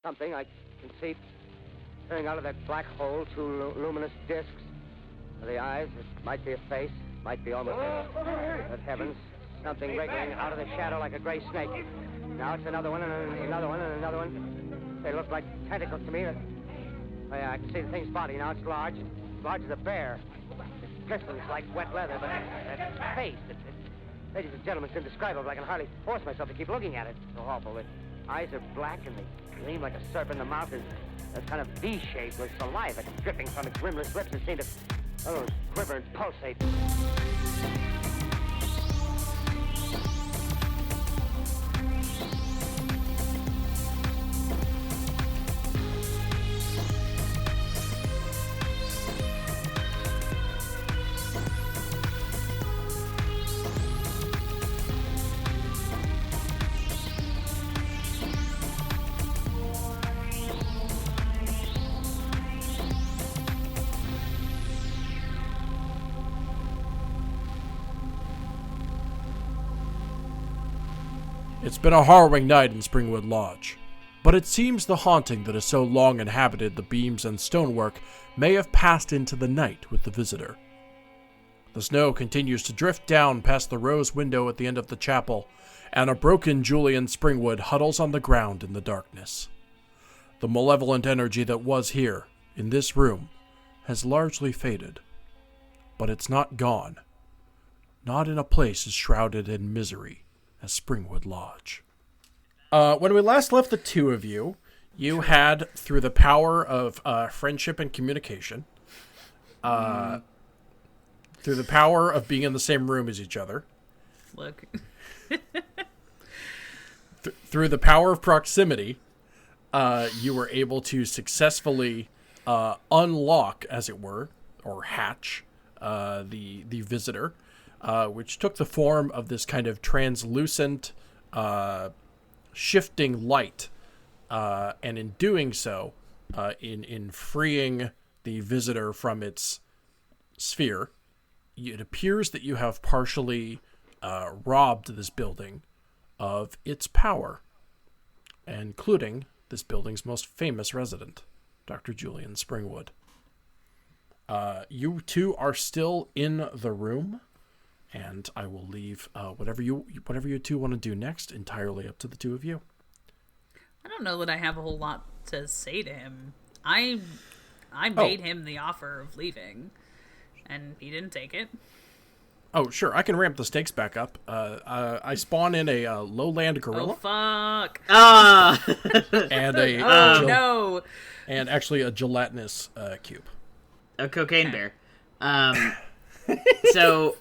something I can see peering out of that black hole, two luminous discs. The eyes, it might be a face, might be almost but heavens, something wriggling out of the shadow like a gray snake. Now it's another one, and another one, and another one. They look like tentacles to me. Oh, yeah, I can see the thing's body now. It's large as a bear. It glistens like wet leather, but that face, ladies and gentlemen, it's indescribable. I can hardly force myself to keep looking at it. It's so awful. The eyes are black, and they gleam like a serpent. The mouth is a kind of V-shape with saliva dripping from its rimless lips and seem to quiver and pulsate. It's been a harrowing night in Springwood Lodge, but it seems the haunting that has so long inhabited the beams and stonework may have passed into the night with the visitor. The snow continues to drift down past the rose window at the end of the chapel, and a broken Julian Springwood huddles on the ground in the darkness. The malevolent energy that was here, in this room, has largely faded, but it's not gone. Not in a place as shrouded in misery as Springwood Lodge. When we last left the two of you, you had, through the power of friendship and communication, through the power of being in the same room as each other, look, through the power of proximity, you were able to successfully unlock, as it were, or hatch, the visitor, which took the form of this kind of translucent, shifting light. And in doing so, in freeing the visitor from its sphere, it appears that you have partially robbed this building of its power, including this building's most famous resident, Dr. Julian Springwood. You two are still in the room, and I will leave whatever you two want to do next entirely up to the two of you. I don't know that I have a whole lot to say to him. I made him the offer of leaving, and he didn't take it. Oh, sure. I can ramp the stakes back up. I spawn in a lowland gorilla. Oh, fuck. And a... no. And actually a gelatinous cube. A cocaine bear. So...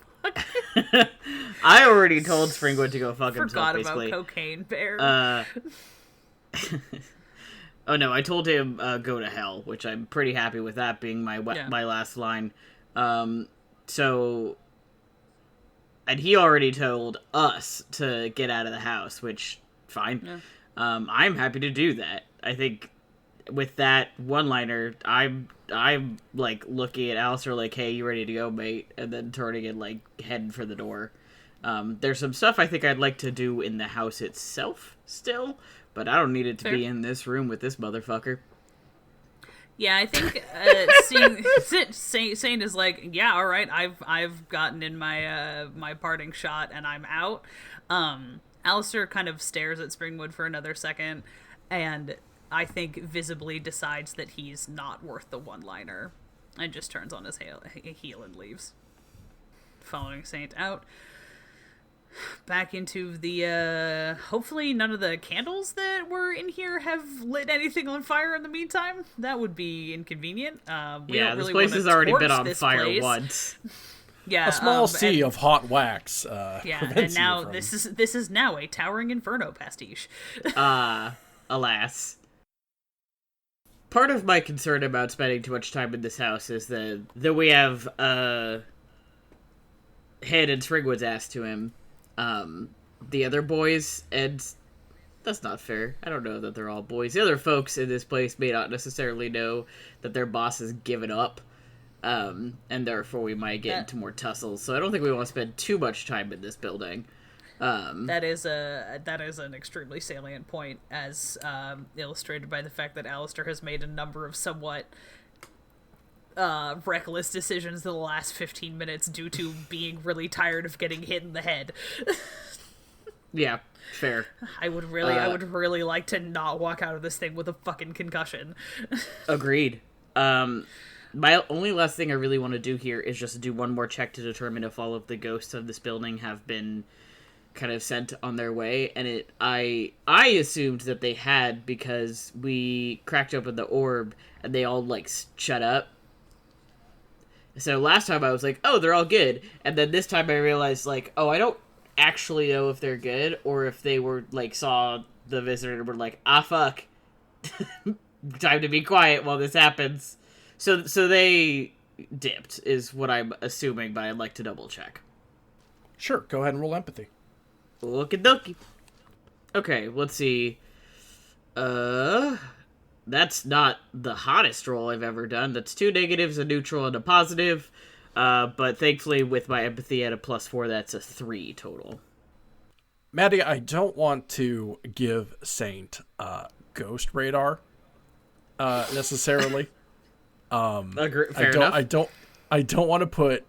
I already told Springwood to go fuck himself, basically. Forgot about cocaine bear. Oh no, I told him go to hell, which I'm pretty happy with that being my last line. So, and he already told us to get out of the house, which fine. Yeah. I'm happy to do that. I think with that one-liner, I'm like looking at Alistair like, "Hey, you ready to go, mate?" And then turning and like heading for the door. There's some stuff I think I'd like to do in the house itself still, but I don't need it to be in this room with this motherfucker. Yeah, I think Saint is like, yeah, all right, I've gotten in my my parting shot and I'm out. Alistair kind of stares at Springwood for another second, and I think visibly decides that he's not worth the one-liner, and just turns on his heel and leaves, following Saint out. Back into the, hopefully none of the candles that were in here have lit anything on fire in the meantime. That would be inconvenient. This place has already been on fire once. Yeah, a small sea of hot wax. And now this is now a towering inferno pastiche. Alas. Part of my concern about spending too much time in this house is that we have Head and Springwood's ass to him. The other boys, and that's not fair. I don't know that they're all boys. The other folks in this place may not necessarily know that their boss has given up, and therefore we might get into more tussles. So I don't think we want to spend too much time in this building. That is an extremely salient point, as illustrated by the fact that Alistair has made a number of somewhat reckless decisions in the last 15 minutes due to being really tired of getting hit in the head. Yeah, fair. I would really like to not walk out of this thing with a fucking concussion. Agreed. My only last thing I really want to do here is just do one more check to determine if all of the ghosts of this building have been kind of sent on their way, and I assumed that they had, because we cracked open the orb and they all like shut up. So last time I was like, oh, they're all good, and then this time I realized, like, oh, I don't actually know if they're good or if they were like saw the visitor and were like, ah, fuck, time to be quiet while this happens. So they dipped is what I'm assuming, but I'd like to double check. Sure, go ahead and roll empathy. Okie dokie. Okay, let's see. That's not the hottest roll I've ever done. That's 2 negatives, a neutral, and a positive. But thankfully, with my empathy at a +4, that's a 3 total. Matty, I don't want to give Saint ghost radar necessarily. Fair enough. I don't want to put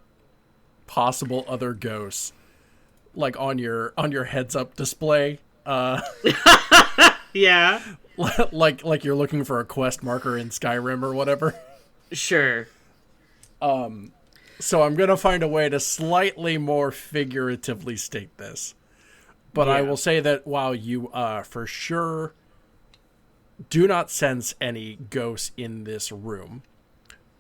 possible other ghosts like on your heads up display. Yeah. like you're looking for a quest marker in Skyrim or whatever. Sure. So I'm going to find a way to slightly more figuratively state this. But yeah. I will say that while you for sure do not sense any ghosts in this room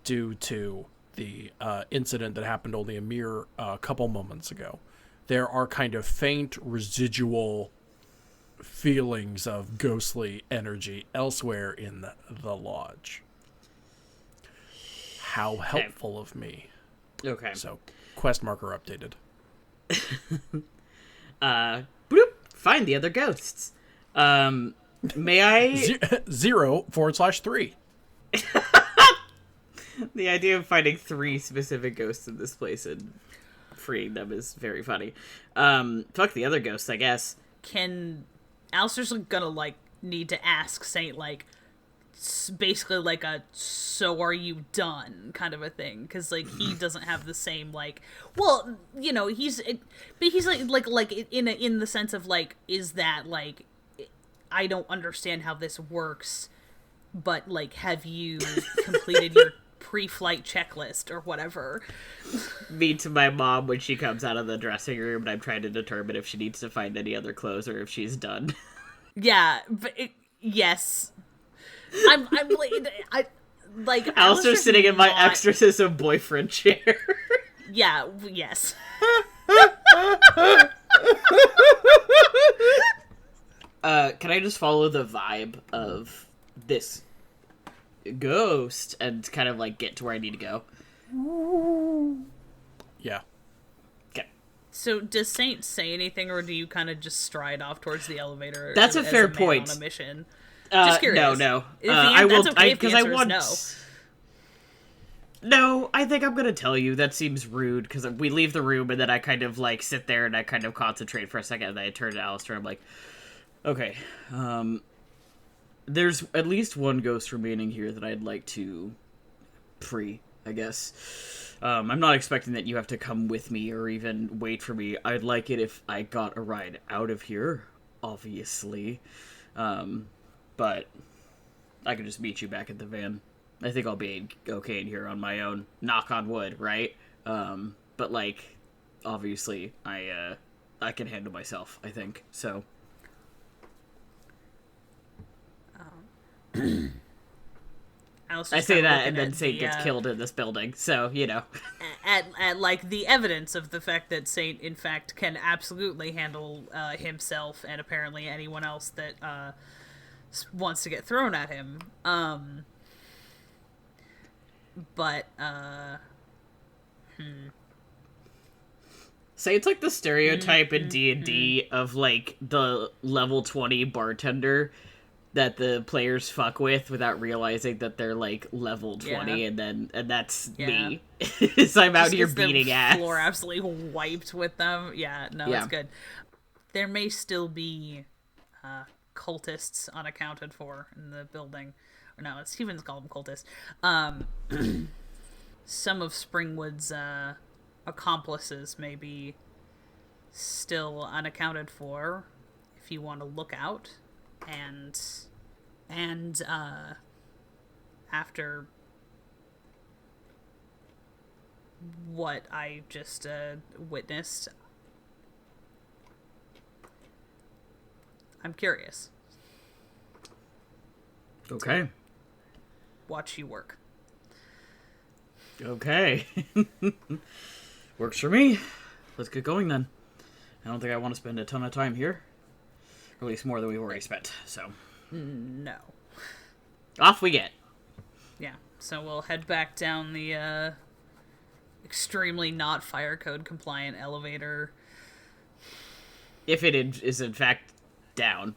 due to the incident that happened only a mere couple moments ago, there are kind of faint residual feelings of ghostly energy elsewhere in the lodge. How helpful of me. Okay. So, quest marker updated. Bloop, find the other ghosts. May I... 0/3. The idea of finding 3 specific ghosts in this place and freeing them is very funny. Fuck the other ghosts, I guess. Alistair's gonna, like, need to ask Saint, like, basically like a "so are you done" kind of a thing, because like he doesn't have the same, like, well, you know, but he's like in the sense of like, is that like, I don't understand how this works, but like, have you completed your pre-flight checklist or whatever? Me to my mom when she comes out of the dressing room and I'm trying to determine if she needs to find any other clothes or if she's done. Yeah, but yes. I'm like Alistair's sitting in my exorcism boyfriend chair. Yeah, yes. Can I just follow the vibe of this ghost and kind of like get to where I need to go? Yeah. Okay. So does Saint say anything, or do you kind of just stride off towards the elevator? That's a fair man point. On a mission. Just curious. No. I will. That's okay because I want. No, I think I'm gonna tell you. That seems rude because we leave the room and then I kind of like sit there and I kind of concentrate for a second and then I turn to Alistair and I'm like, okay, there's at least one ghost remaining here that I'd like to free, I guess. I'm not expecting that you have to come with me or even wait for me. I'd like it if I got a ride out of here, obviously. But I can just meet you back at the van. I think I'll be okay in here on my own. Knock on wood, right? But like, obviously, I can handle myself, I think. So. I say that, and then Saint gets killed in this building. So, you know. At like the evidence of the fact that Saint, in fact, can absolutely handle himself and apparently anyone else that wants to get thrown at him. Say it's like the stereotype in D&D of like the level 20 bartender that the players fuck with without realizing that they're like level 20, and that's me. So I'm out here beating ass. Floor absolutely wiped with them. Yeah, no, it's good. there may still be cultists unaccounted for in the building. Or no, Stevens called them cultists. Some of Springwood's accomplices may be still unaccounted for. If you want to look out, and after what I just witnessed, I'm curious. Okay. Watch you work. Okay. Works for me. Let's get going then. I don't think I want to spend a ton of time here. Or at least more than we've already spent, so. No. Off we get. Yeah, so we'll head back down the extremely not fire code compliant elevator. If it is in fact down.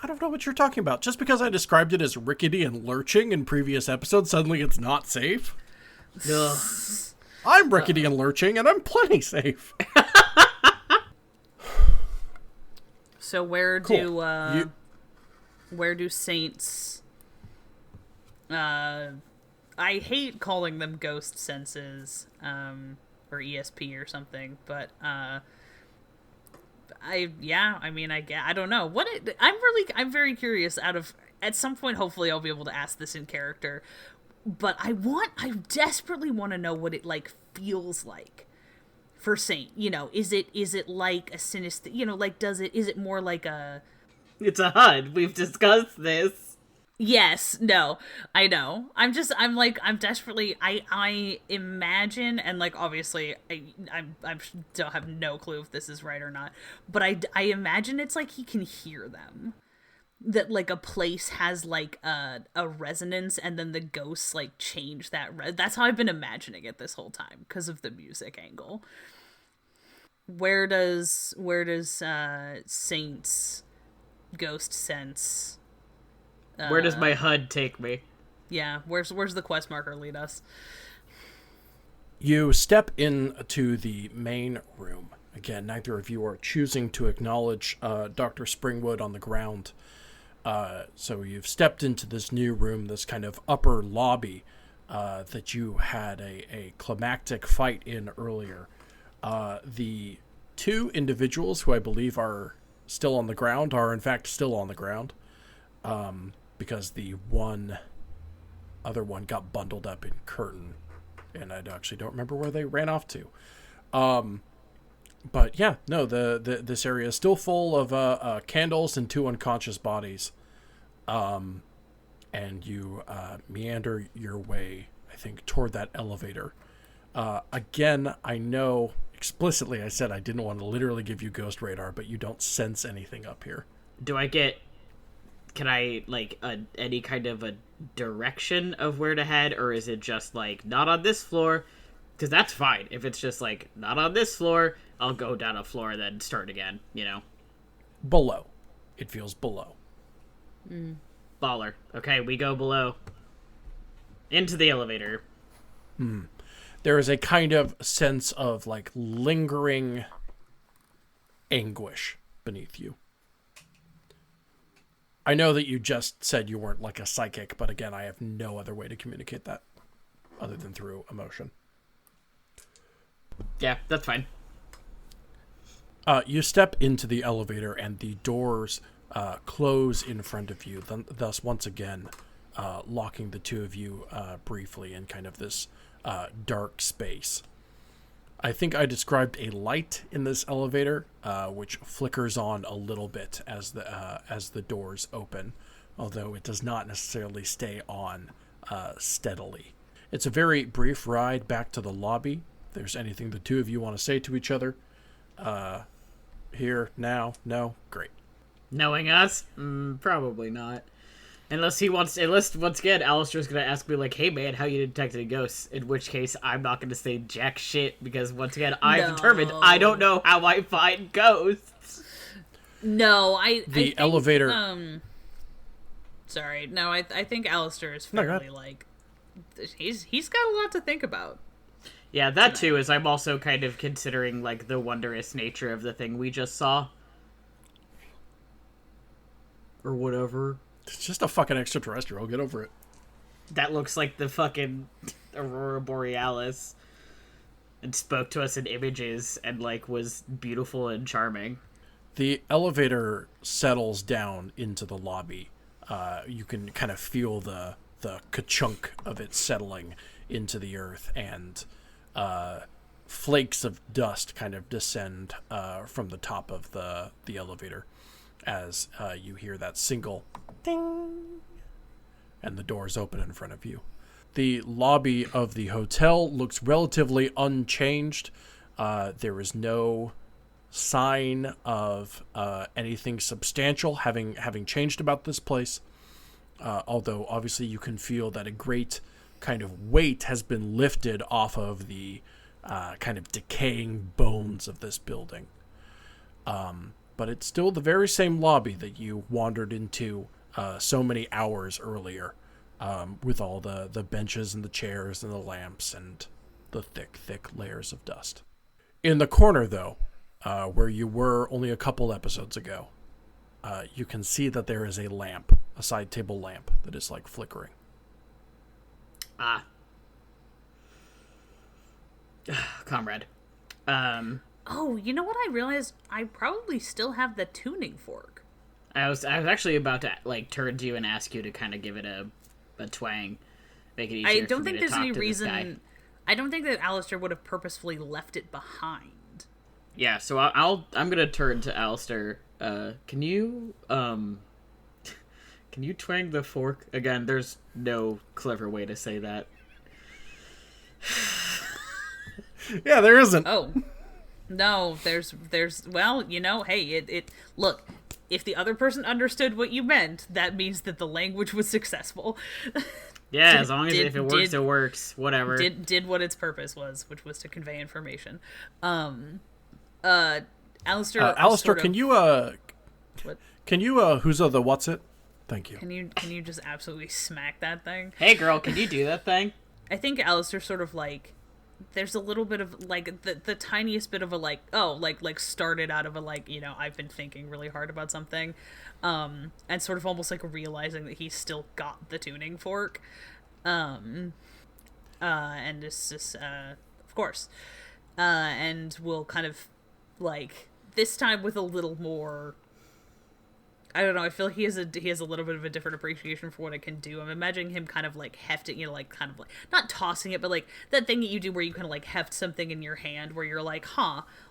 I don't know what you're talking about. Just because I described it as rickety and lurching in previous episodes, suddenly it's not safe? Ugh. I'm rickety and lurching, and I'm plenty safe. So where do saints... I hate calling them ghost senses, or ESP or something, but, I don't know. I'm very curious at some point, hopefully I'll be able to ask this in character, but I desperately want to know what it, like, feels like for Saint. You know, is it like a sinister, you know, like, is it more like a... It's a HUD. We've discussed this. Yes, no, I know. I'm desperately, I imagine, and like, obviously, I don't have no clue if this is right or not, but I imagine it's like he can hear them. That, like, a place has, like, a resonance, and then the ghosts, like, change that. That's how I've been imagining it this whole time, because of the music angle. Where does Saint's ghost sense... Where does my HUD take me? Yeah, where's the quest marker lead us? You step into the main room. Again, neither of you are choosing to acknowledge Dr. Springwood on the ground. So you've stepped into this new room, this kind of upper lobby that you had a climactic fight in earlier. The two individuals who I believe are still on the ground are in fact still on the ground. Because the other one got bundled up in curtain, and I actually don't remember where they ran off to. But yeah, no, this area is still full of candles and two unconscious bodies. And you meander your way, I think, toward that elevator. Again, I know explicitly I said I didn't want to literally give you ghost radar, but you don't sense anything up here. Can I, like, any kind of a direction of where to head, or is it just, like, not on this floor? Because that's fine. If it's just, like, not on this floor, I'll go down a floor and then start again, you know? Below. It feels below. Baller. Okay, we go below. Into the elevator. There is a kind of sense of, like, lingering anguish beneath you. I know that you just said you weren't like a psychic, but again, I have no other way to communicate that other than through emotion. Yeah, that's fine. You step into the elevator and the doors close in front of you, thus once again locking the two of you briefly in kind of this dark space. I think I described a light in this elevator, which flickers on a little bit as the doors open, although it does not necessarily stay on steadily. It's a very brief ride back to the lobby. If there's anything the two of you want to say to each other, here, now, no, great. Knowing us? Probably not. Unless once again, Alistair's gonna ask me, like, hey man, how you detected ghosts? In which case, I'm not gonna say jack shit, because once again, I've determined I don't know how I find ghosts. No, I think, elevator... Sorry, no, I think Alistair is fairly, like, he's got a lot to think about. Yeah, that too, is I'm also kind of considering, like, the wondrous nature of the thing we just saw. or whatever. It's just a fucking extraterrestrial. Get over it. That looks like the fucking Aurora Borealis. And spoke to us in images and, like, was beautiful and charming. The elevator settles down into the lobby. You can kind of feel the ka-chunk of it settling into the earth, and flakes of dust kind of descend from the top of the elevator as you hear that single ding, and the doors open in front of you. The lobby of the hotel looks relatively unchanged. There is no sign of anything substantial having changed about this place. Although obviously you can feel that a great kind of weight has been lifted off of the kind of decaying bones of this building. But it's still the very same lobby that you wandered into so many hours earlier. With all the benches and the chairs and the lamps and the thick layers of dust. In the corner, though, where you were only a couple episodes ago, you can see that there is a lamp, a side table lamp, that is, like, flickering. Comrade. Oh, you know what I realized? I probably still have the tuning fork. I was actually about to, like, turn to you and ask you to kind of give it a twang, make it easier. I don't for me think to there's talk any to this guy. reason. I don't think that Alistair would have purposefully left it behind. Yeah, so I'm gonna turn to Alistair. Can you twang the fork again? There's no clever way to say that. Yeah, there isn't. Oh, no, there's well, you know, hey, it look. If the other person understood what you meant, that means that the language was successcul. Yeah, as long as if it works, it works. Whatever. Did what its purpose was, which was to convey information. Alistair, Alistair, can you what? can you who's the what's it? Thank you. Can you just absolutely smack that thing? Hey, girl, can you do that thing? I think Alistair sort of like. There's a little bit of like the tiniest bit of a like started out of a like, you know, I've been thinking really hard about something, and sort of almost like realizing that he's still got the tuning fork, and it's just of course, and we'll kind of like this time with a little more. I don't know. I feel he has a little bit of a different appreciation for what it can do. I'm imagining him kind of like hefting, you know, like kind of like not tossing it, but like that thing that you do where you kind of like heft something in your hand, where you're like,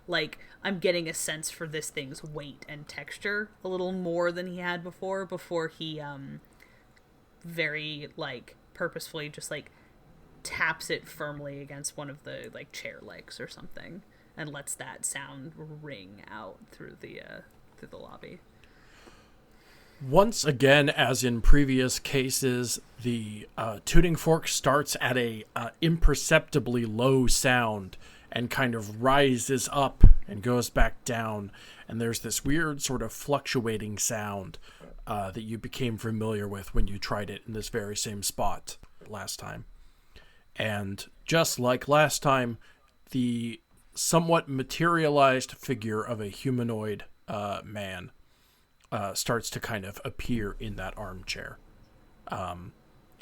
like I'm getting a sense for this thing's weight and texture a little more than he had before he very like purposefully just like taps it firmly against one of the like chair legs or something and lets that sound ring out through the lobby. Once again, as in previous cases, the tuning fork starts at a imperceptibly low sound and kind of rises up and goes back down. And there's this weird sort of fluctuating sound that you became familiar with when you tried it in this very same spot last time. And just like last time, the somewhat materialized figure of a humanoid man starts to kind of appear in that armchair.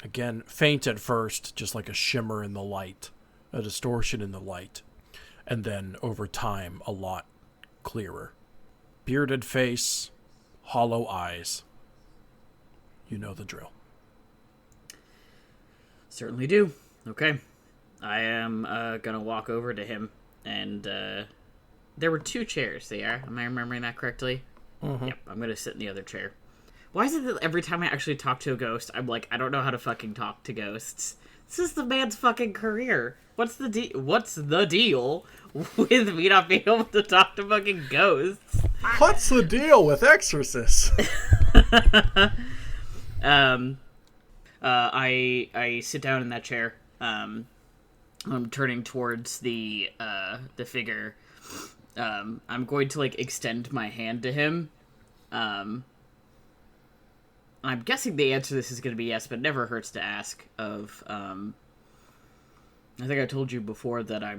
Again, faint at first, just like a shimmer in the light, a distortion in the light, and then over time, a lot clearer. Bearded face, hollow eyes. You know the drill. Certainly do. Okay. I am gonna walk over to him, and there were 2 chairs there. Am I remembering that correctly? Mm-hmm. Yep, I'm gonna sit in the other chair. Why is it that every time I actually talk to a ghost, I'm like, I don't know how to fucking talk to ghosts? This is the man's fucking career. What's the deal with me not being able to talk to fucking ghosts? What's the deal with exorcists? I sit down in that chair. I'm turning towards the figure. I'm going to like extend my hand to him. I'm guessing the answer to this is going to be yes, but it never hurts to ask. I think I told you before that I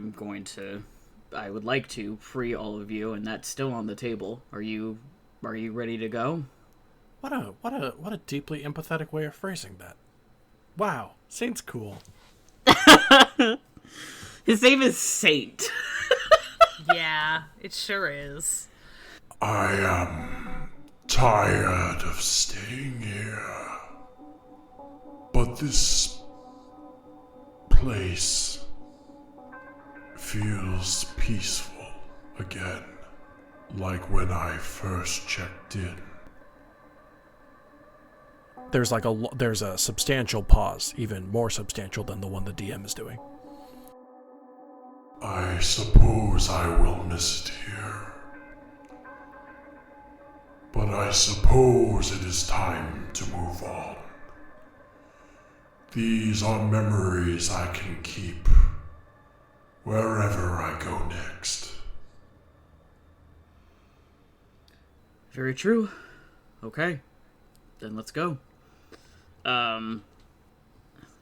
would like to free all of you, and that's still on the table. Are you ready to go? What a deeply empathetic way of phrasing that. Wow, Saint's cool. His name is Saint. Yeah, it sure is. I am tired of staying here. But this place feels peaceful again, like when I first checked in. There's a substantial pause, even more substantial than the one the DM is doing. I suppose I will miss it here. But I suppose it is time to move on. These are memories I can keep wherever I go next. Very true. Okay. Then let's go.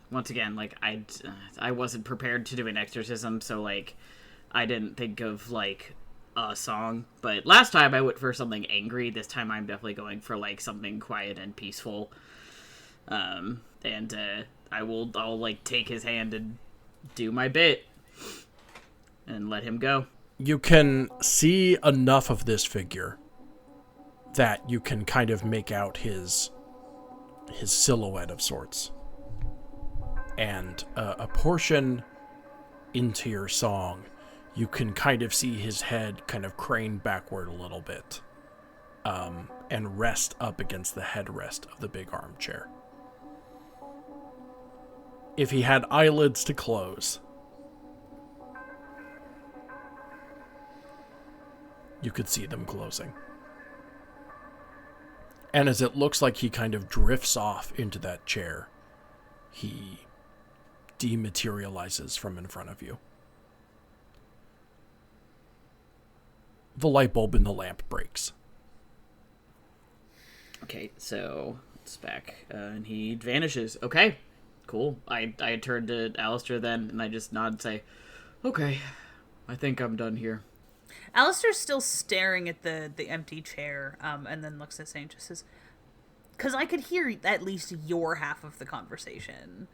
Once again, like, I wasn't prepared to do an exorcism, so, like, I didn't think of, like, a song. But last time I went for something angry. This time I'm definitely going for, like, something quiet and peaceful. I'll, like, take his hand and do my bit. And let him go. You can see enough of this figure that you can kind of make out his silhouette of sorts. And a portion into your song, you can kind of see his head kind of crane backward a little bit, and rest up against the headrest of the big armchair. If he had eyelids to close, you could see them closing. And as it looks like he kind of drifts off into that chair, he dematerializes from in front of you. The light bulb in the lamp breaks. Okay, so it's back, and he vanishes. Okay, cool. I turn to Alistair then, and I just nod and say, okay, I think I'm done here. Alistair's still staring at the empty chair, and then looks at Saint, just says, because I could hear at least your half of the conversation.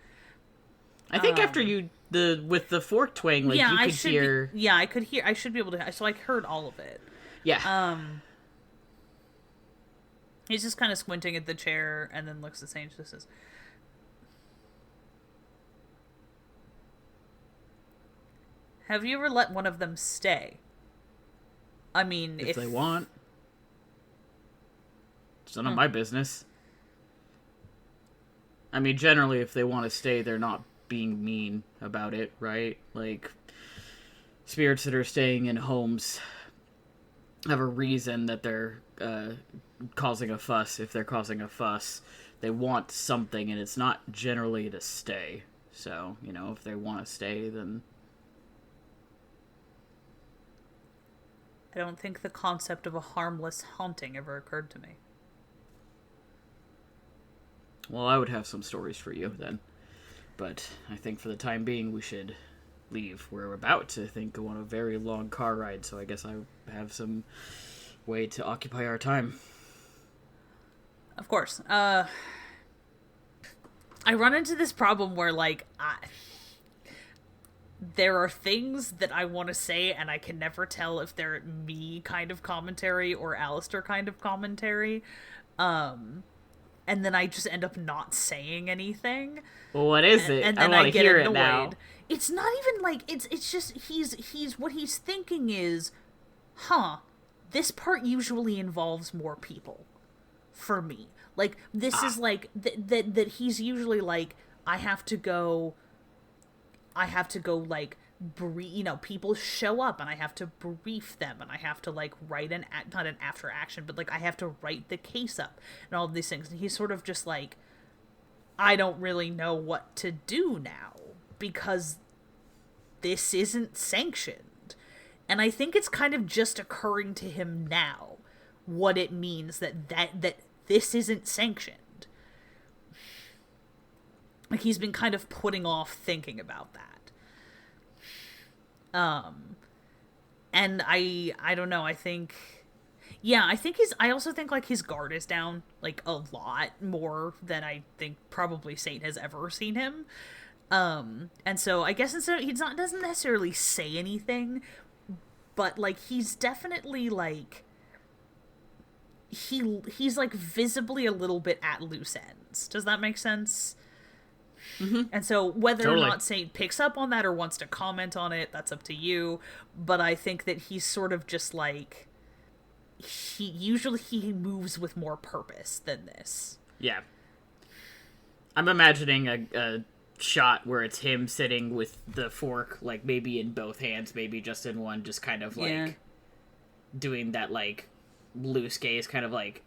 I think after with the fork twang, like, you could hear... I could hear, I should be able to, so I heard all of it. Yeah. He's just kind of squinting at the chair, and then looks at Saint, just says, have you ever let one of them stay? I mean, if they want. It's none of my business. I mean, generally, if they want to stay, they're not being mean about it, right? Like, spirits that are staying in homes have a reason that they're causing a fuss. If they're causing a fuss, they want something, and it's not generally to stay. So, you know, if they want to stay, then... I don't think the concept of a harmless haunting ever occurred to me. Well, I would have some stories for you, then. But I think for the time being, we should leave. We're about to, go on a very long car ride, so I guess I have some way to occupy our time. Of course. I run into this problem where, like, there are things that I want to say, and I can never tell if they're me kind of commentary or Alistair kind of commentary. And then I just end up not saying anything. Well, what is it? And then I want to hear annoyed. it now. It's not even like, it's just, he's what he's thinking is, this part usually involves more people for me. Like, this is like, that he's usually like, I have to go, like, people show up and I have to brief them and I have to, like, write not an after action, but, like, I have to write the case up and all of these things. And he's sort of just like, I don't really know what to do now because this isn't sanctioned. And I think it's kind of just occurring to him now what it means that this isn't sanctioned. Like, he's been kind of putting off thinking about that. And I don't know, I think Yeah, I also think, like, his guard is down, like, a lot more than I think probably Saint has ever seen him. And so I guess instead doesn't necessarily say anything, but, like, he's definitely, like, he's like visibly a little bit at loose ends. Does that make sense? Mm-hmm. And so whether or not Saint picks up on that or wants to comment on it, that's up to you. But I think that he's sort of just like, he moves with more purpose than this. Yeah. I'm imagining a shot where it's him sitting with the fork, like, maybe in both hands, maybe just in one, just kind of, like, doing that, like, loose gaze, kind of, like,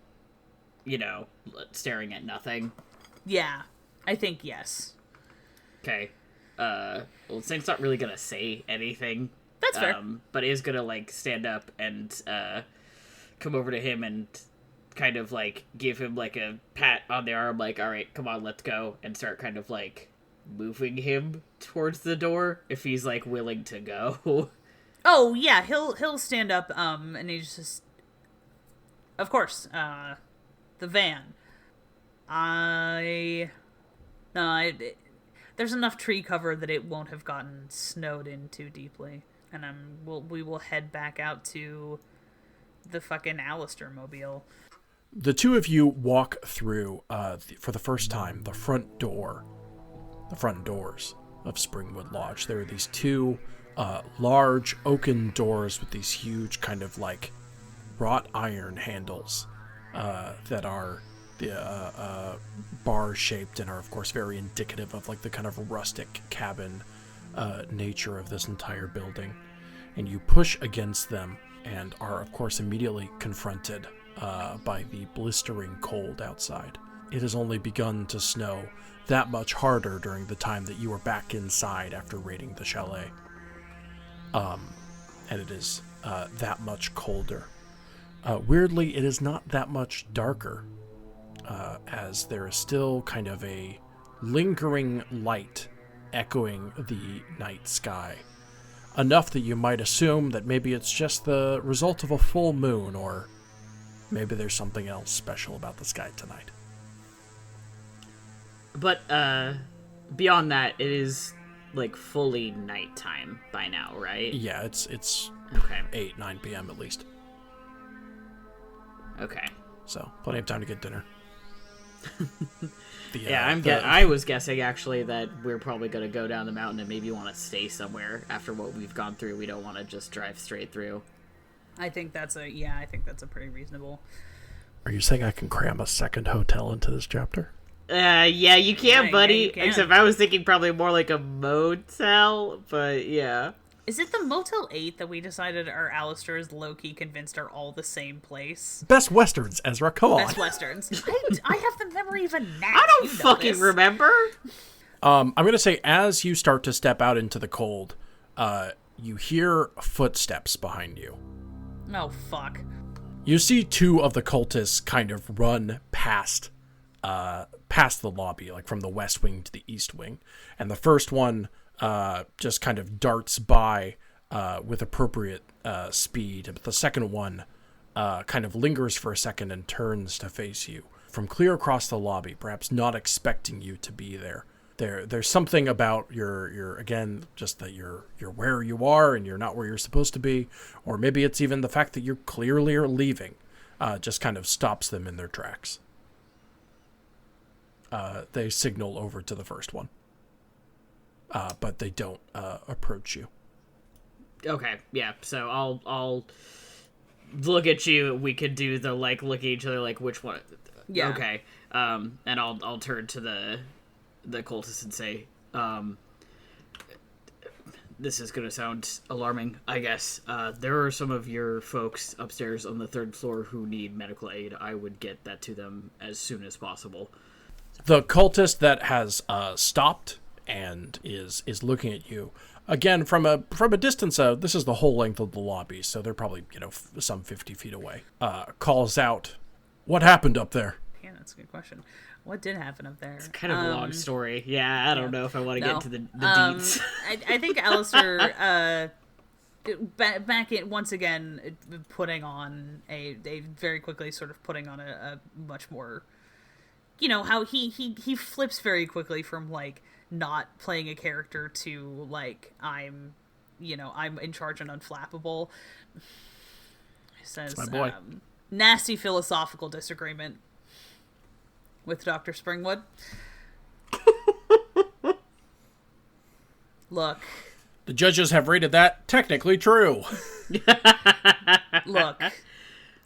you know, staring at nothing. Yeah, I think yes. Okay. Well, Saint's not really gonna say anything. That's fair. But is gonna, like, stand up and, come over to him and kind of, like, give him, like, a pat on the arm, like, all right, come on, let's go, and start kind of, like, moving him towards the door if he's, like, willing to go. Oh, yeah, he'll stand up, and he's just, of course, the van. There's enough tree cover that it won't have gotten snowed in too deeply, and we will head back out to the fucking Alister mobile. The two of you walk through, for the first time, the front doors of Springwood Lodge. There are these two large oaken doors with these huge kind of like wrought iron handles that are bar-shaped and are, of course, very indicative of like the kind of rustic cabin nature of this entire building. And you push against them and are, of course, immediately confronted by the blistering cold outside. It has only begun to snow that much harder during the time that you were back inside after raiding the chalet. And it is that much colder. Weirdly, it is not that much darker, as there is still kind of a lingering light echoing the night sky. Enough that you might assume that maybe it's just the result of a full moon, or maybe there's something else special about the sky tonight. But, beyond that, it is, like, fully nighttime by now, right? Yeah, it's okay. 8, 9 p.m. at least. Okay. So, plenty of time to get dinner. I was guessing, actually, that we're probably going to go down the mountain and maybe want to stay somewhere after what we've gone through. We don't want to just drive straight through. I think that's a pretty reasonable. Are you saying I can cram a second hotel into this chapter? Yeah, you can, buddy. Yeah, you can. Except I was thinking probably more like a motel, but yeah. Is it the Motel 8 that we decided our Alister is low-key convinced are all the same place? Best Westerns, Ezra, come on. Best Westerns. I have the memory of a gnat. I don't fucking remember. I'm going to say, as you start to step out into the cold, you hear footsteps behind you. Oh, fuck. You see two of the cultists kind of run past the lobby, like from the west wing to the east wing. And the first one just kind of darts by with appropriate speed. But the second one kind of lingers for a second and turns to face you from clear across the lobby, perhaps not expecting you to be there. There's something about your again, just that you're where you are and you're not where you're supposed to be, or maybe it's even the fact that you clearly are leaving, just kind of stops them in their tracks. They signal over to the first one, but they don't approach you. Okay, yeah. So I'll look at you. We could do the like look at each other, like which one. Yeah. Okay. And I'll turn to the cultist and say, this is gonna sound alarming, I guess. There are some of your folks upstairs on the 3rd floor who need medical aid. I would get that to them as soon as possible. The cultist that has stopped and is looking at you again from a distance. This is the whole length of the lobby, so they're probably some 50 feet away. Calls out, "What happened up there?" Yeah, that's a good question. What did happen up there? It's kind of a long story. Yeah, I don't know if I want to get into the deets. I think Alister back in once again, putting on a very quickly sort of putting on a much more, how he flips very quickly from like not playing a character to like I'm in charge and unflappable. He says, that's my boy. Nasty philosophical disagreement with Dr. Springwood. Look. The judges have rated that technically true. Look.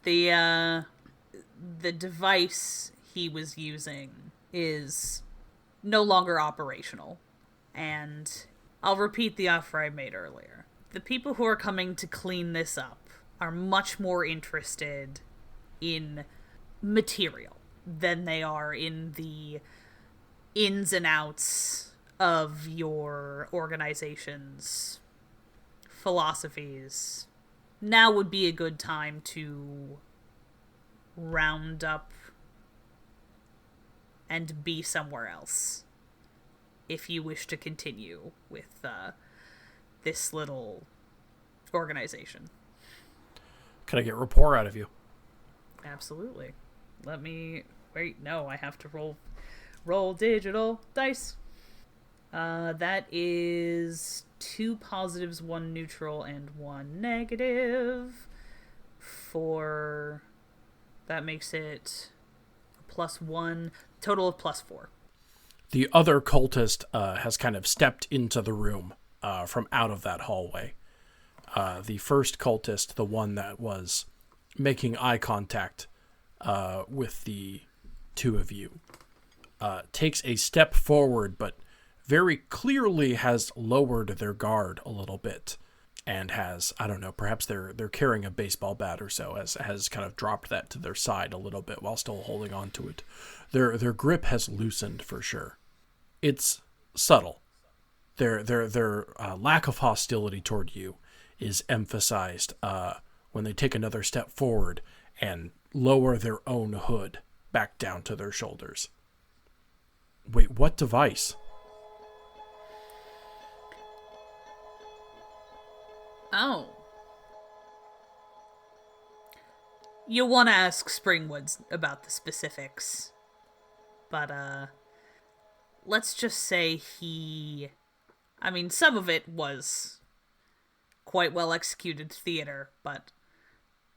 The device he was using is no longer operational. And I'll repeat the offer I made earlier. The people who are coming to clean this up are much more interested in material than they are in the ins and outs of your organization's philosophies. Now would be a good time to round up and be somewhere else if you wish to continue with this little organization. Can I get rapport out of you? Absolutely. Let me... Wait, no, I have to roll digital dice. That is 2 positives, 1 neutral, and 1 negative. That makes it +1, total of +4. The other cultist has kind of stepped into the room from out of that hallway. The first cultist, the one that was making eye contact with the two of you, takes a step forward, but very clearly has lowered their guard a little bit, and has, I don't know, perhaps they're carrying a baseball bat or so, has kind of dropped that to their side a little bit while still holding on to it. Their grip has loosened for sure. It's subtle. Their lack of hostility toward you is emphasized when they take another step forward and lower their own hood back down to their shoulders. Wait, what device? Oh. You'll want to ask Springwood about the specifics. But, let's just say some of it was quite well executed theater, but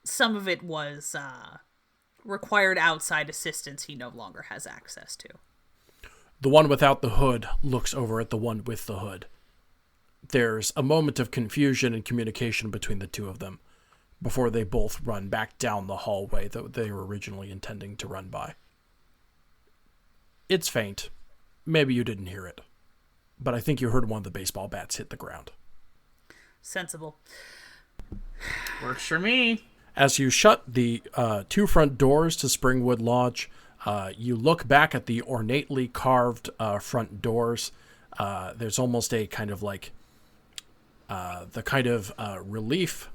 some of it was, required outside assistance he no longer has access to. The one without the hood looks over at the one with the hood. There's a moment of confusion and communication between the two of them before they both run back down the hallway that they were originally intending to run by. It's faint. Maybe you didn't hear it, but I think you heard one of the baseball bats hit the ground. Sensible. Works for me. As you shut the 2 front doors to Springwood Lodge, you look back at the ornately carved front doors. There's almost a kind of like the kind of relief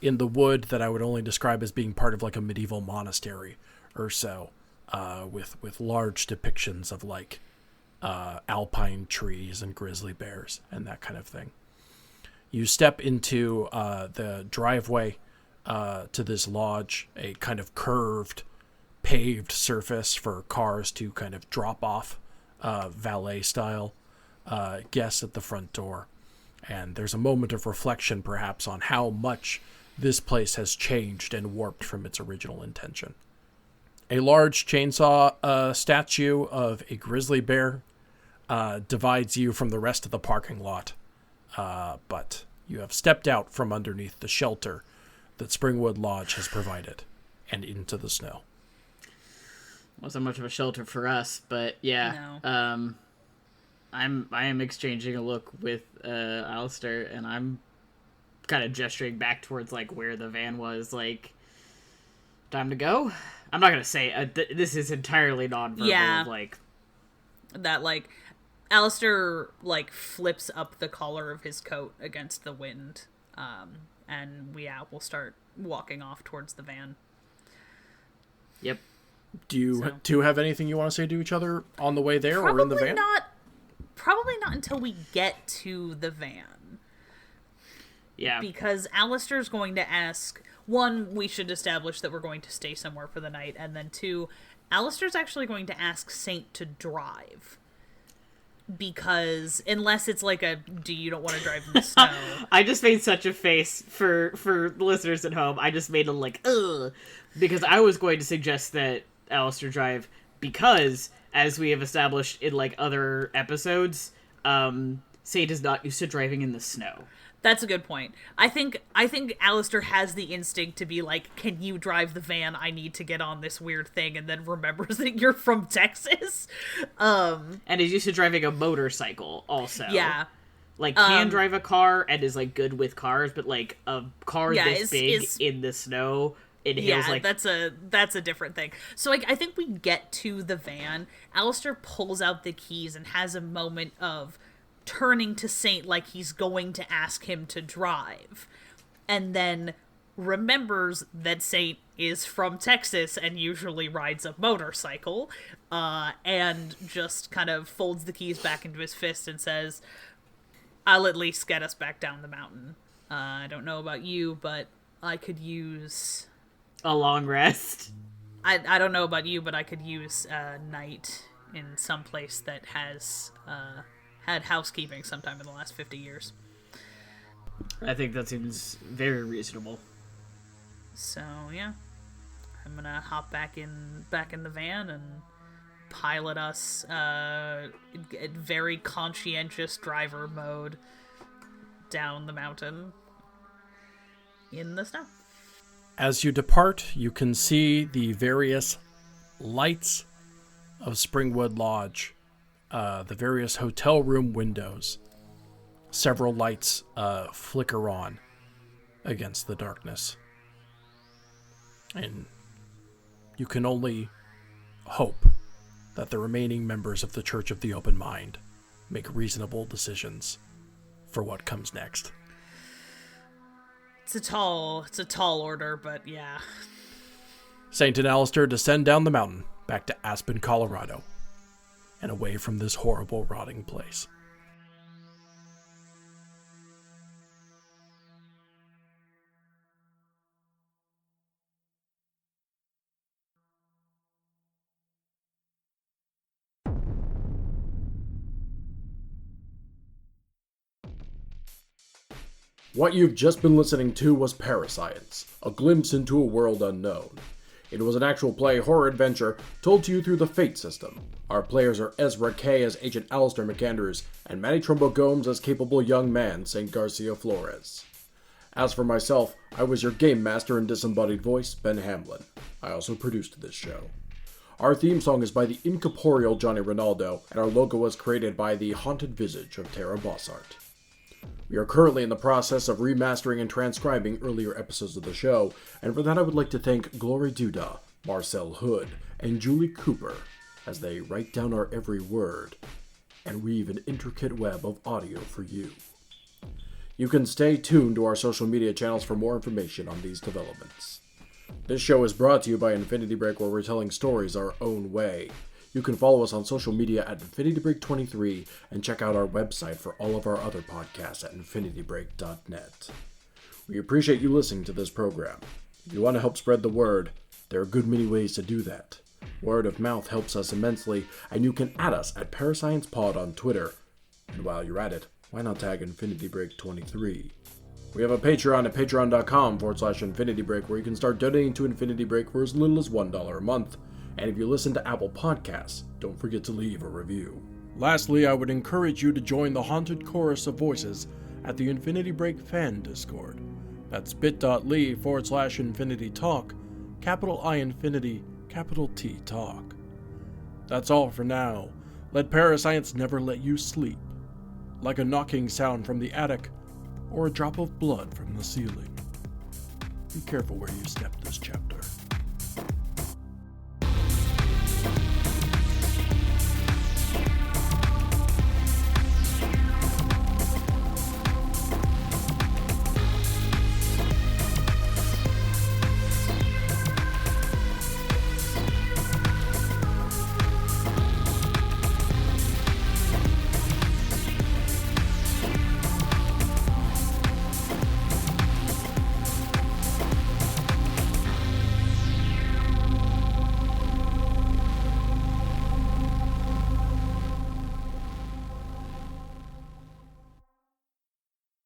in the wood that I would only describe as being part of like a medieval monastery or so, with large depictions of like alpine trees and grizzly bears and that kind of thing. You step into the driveway to this lodge, a kind of curved, paved surface for cars to kind of drop off, valet style guests at the front door. And there's a moment of reflection perhaps on how much this place has changed and warped from its original intention. A large chainsaw statue of a grizzly bear divides you from the rest of the parking lot, but you have stepped out from underneath the shelter that Springwood Lodge has provided and into the snow. Wasn't much of a shelter for us, but yeah. No. I am exchanging a look with Alistair, and I'm kind of gesturing back towards like where the van was, like, time to go. I'm not gonna say this is entirely nonverbal. Yeah. Like that, like, Alistair like flips up the collar of his coat against the wind, and we'll start walking off towards the van. Yep. Do you two have anything you want to say to each other on the way there or in the van? Probably not until we get to the van. Yeah. Because Alistair's going to ask, one, we should establish that we're going to stay somewhere for the night, and then two, Alistair's actually going to ask Saint to drive. Because unless it's like do you don't want to drive in the snow? I just made such a face for the listeners at home. I just made a ugh, because I was going to suggest that Alistair drive because, as we have established in other episodes, Saint is not used to driving in the snow. That's a good point. I think Alistair has the instinct to be like, can you drive the van? I need to get on this weird thing, and then remembers that you're from Texas. And is used to driving a motorcycle also. Yeah. Can drive a car and is good with cars, but a car this big in the snow inhales that's a different thing. So I think we get to the van. Alistair pulls out the keys and has a moment of turning to Saint like he's going to ask him to drive, and then remembers that Saint is from Texas and usually rides a motorcycle, and just kind of folds the keys back into his fist and says, I'll at least get us back down the mountain. I don't know about you, but I could use a long rest. I don't know about you, but I could use a night in some place that has had housekeeping sometime in the last 50 years. I think that seems very reasonable. So, yeah. I'm gonna hop back in the van and pilot us very conscientious driver mode down the mountain in the snow. As you depart, you can see the various lights of Springwood Lodge. The various hotel room windows. Several lights flicker on against the darkness. And you can only hope that the remaining members of the Church of the Open Mind make reasonable decisions for what comes next. It's a tall order, but yeah. Saint and Alistair descend down the mountain back to Aspen, Colorado, and away from this horrible, rotting place. What you've just been listening to was ParaScience, a glimpse into a world unknown. It was an actual play horror adventure told to you through the Fate system. Our players are Ezra Kaye as Agent Alister McAndrews and Matty Trumbo-Gomes as capable young man St. Garcia Flores. As for myself, I was your game master and disembodied voice, Ben Hamlin. I also produced this show. Our theme song is by the incorporeal Johnny Rinaldo, and our logo was created by the haunted visage of Terra Bosart. We are currently in the process of remastering and transcribing earlier episodes of the show, and for that I would like to thank Glory Duda, Marcel Hood, and Julie Cooper, as they write down our every word and weave an intricate web of audio for you. You can stay tuned to our social media channels for more information on these developments. This show is brought to you by Infinity Break, where we're telling stories our own way. You can follow us on social media at InfinityBreak23 and check out our website for all of our other podcasts at InfinityBreak.net. We appreciate you listening to this program. If you want to help spread the word, there are a good many ways to do that. Word of mouth helps us immensely, and you can add us at ParaSciencePod on Twitter. And while you're at it, why not tag InfinityBreak23? We have a Patreon at patreon.com/InfinityBreak where you can start donating to Infinity Break for as little as $1 a month. And if you listen to Apple Podcasts, don't forget to leave a review. Lastly, I would encourage you to join the haunted chorus of voices at the Infinity Break fan Discord. That's bit.ly/InfinityTalk, capital I Infinity, capital T Talk. That's all for now. Let ParaScience never let you sleep. Like a knocking sound from the attic, or a drop of blood from the ceiling. Be careful where you step this chapter.